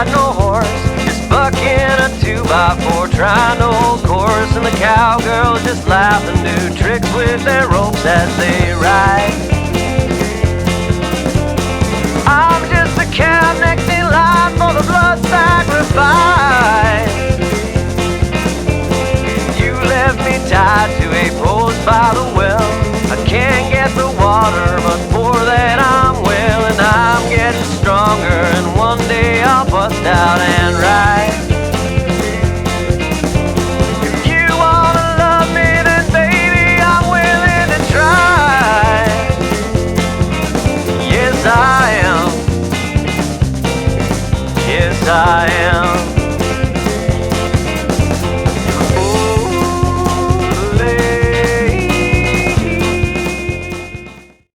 ride no horse, just bucking a 2x4, trying to hold course. And the cowgirls just laugh and do tricks with their ropes as they ride. I'm just a cab next in line for the blood sacrifice. You left me tied to a post by the well. I can't get the water, but for that I'm well. And I'm getting stronger, and one day I'll bust out and ride. If you wanna love me, then baby, I'm willing to try. Yes, I am. Yes, I am.